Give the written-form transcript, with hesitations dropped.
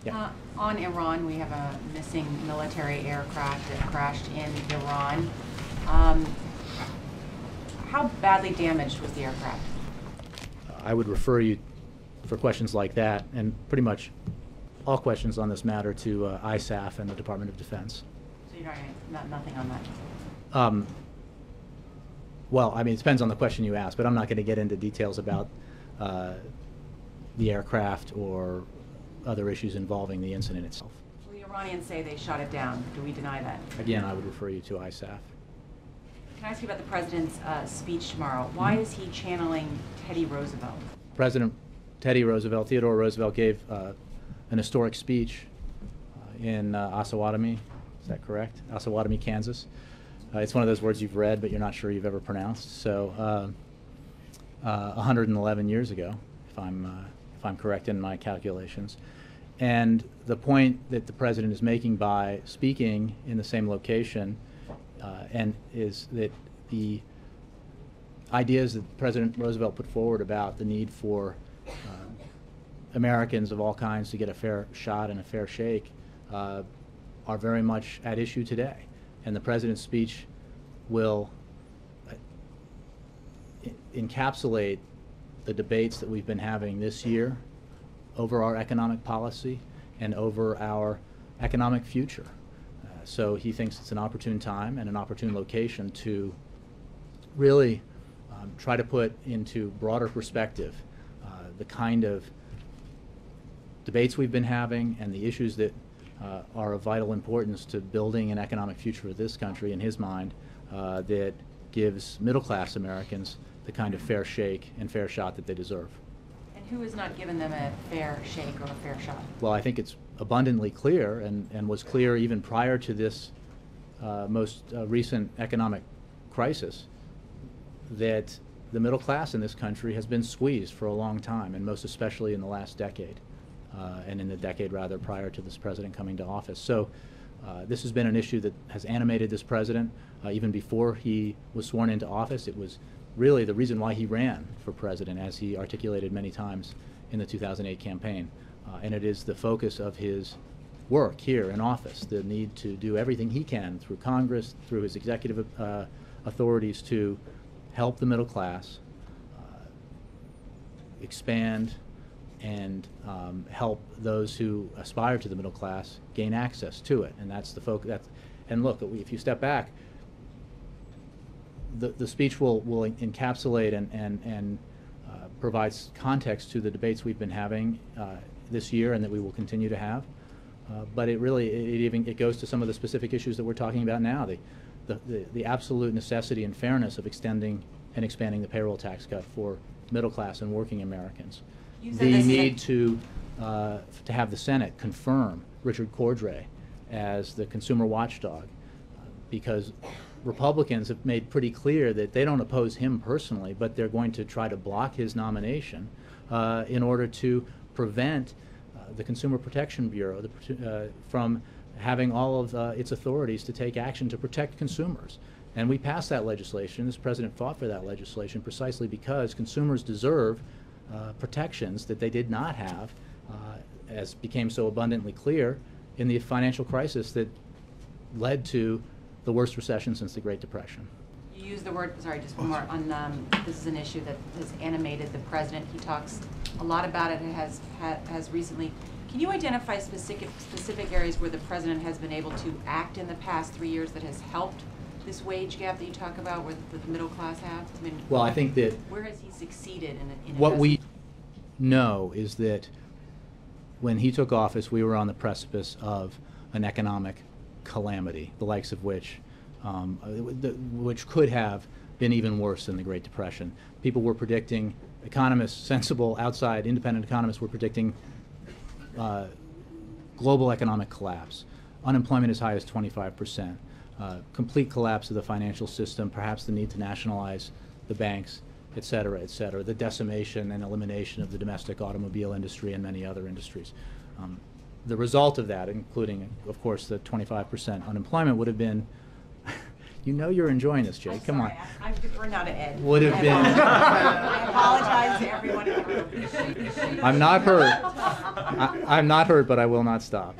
Yeah. On Iran, we have a missing military aircraft that crashed in Iran. How badly damaged was the aircraft? I would refer you for questions like that, and pretty much all questions on this matter, to ISAF and the Department of Defense. So you're nothing on that? Well, I mean, it depends on the question you ask, but I'm not going to get into details about the aircraft or other issues involving the incident itself. Well, the Iranians say they shot it down. Do we deny that? Again, I would refer you to ISAF. Can I ask you about the president's speech tomorrow? Why is he channeling Teddy Roosevelt? President Theodore Roosevelt gave an historic speech in Osawatomie. Is that correct? Osawatomie, Kansas. It's one of those words you've read, but you're not sure you've ever pronounced. So, 111 years ago, if I'm correct in my calculations. And the point that the president is making by speaking in the same location and is that the ideas that President Roosevelt put forward about the need for Americans of all kinds to get a fair shot and a fair shake are very much at issue today. And the president's speech will encapsulate the debates that we've been having this year over our economic policy and over our economic future. So he thinks it's an opportune time and an opportune location to really try to put into broader perspective the kind of debates we've been having and the issues that are of vital importance to building an economic future of this country, in his mind, that gives middle-class Americans the kind of fair shake and fair shot that they deserve. And who has not given them a fair shake or a fair shot? Well, I think it's abundantly clear, and was clear even prior to this most recent economic crisis, that the middle class in this country has been squeezed for a long time, and most especially in the last decade, and in the decade rather prior to this president coming to office. So this has been an issue that has animated this president even before he was sworn into office. It was really the reason why he ran for president, as he articulated many times in the 2008 campaign. And it is the focus of his work here in office, the need to do everything he can through Congress, through his executive authorities, to help the middle class expand and help those who aspire to the middle class gain access to it. And that's the focus. And look, if you step back, the speech will encapsulate and provides context to the debates we've been having this year and that we will continue to have. But it goes to some of the specific issues that we're talking about now. The absolute necessity and fairness of extending and expanding the payroll tax cut for middle class and working Americans. The need to have the Senate confirm Richard Cordray as the consumer watchdog, because Republicans have made pretty clear that they don't oppose him personally, but they're going to try to block his nomination in order to prevent the Consumer Protection Bureau from having all of its authorities to take action to protect consumers. And we passed that legislation. This president fought for that legislation precisely because consumers deserve protections that they did not have, as became so abundantly clear in the financial crisis that led to the worst recession since the Great Depression. You use the word, sorry, just one more, on this is an issue that has animated the president. He talks a lot about it and has recently. Can you identify specific areas where the president has been able to act in the past 3 years that has helped this wage gap that you talk about, where the middle class have? I mean, well, I think that where has he succeeded in what we know is that when he took office, we were on the precipice of an economic calamity, the likes of which could have been even worse than the Great Depression. People were predicting, economists, sensible, outside, independent economists were predicting global economic collapse, unemployment as high as 25%, complete collapse of the financial system, perhaps the need to nationalize the banks, et cetera, the decimation and elimination of the domestic automobile industry and many other industries. The result of that, including, of course, the 25% unemployment, would have been You know you're enjoying this, Jake. Come on. I defer now to Ed. Would have been. I apologize to everyone in the room. I'm not hurt. I'm not hurt, but I will not stop.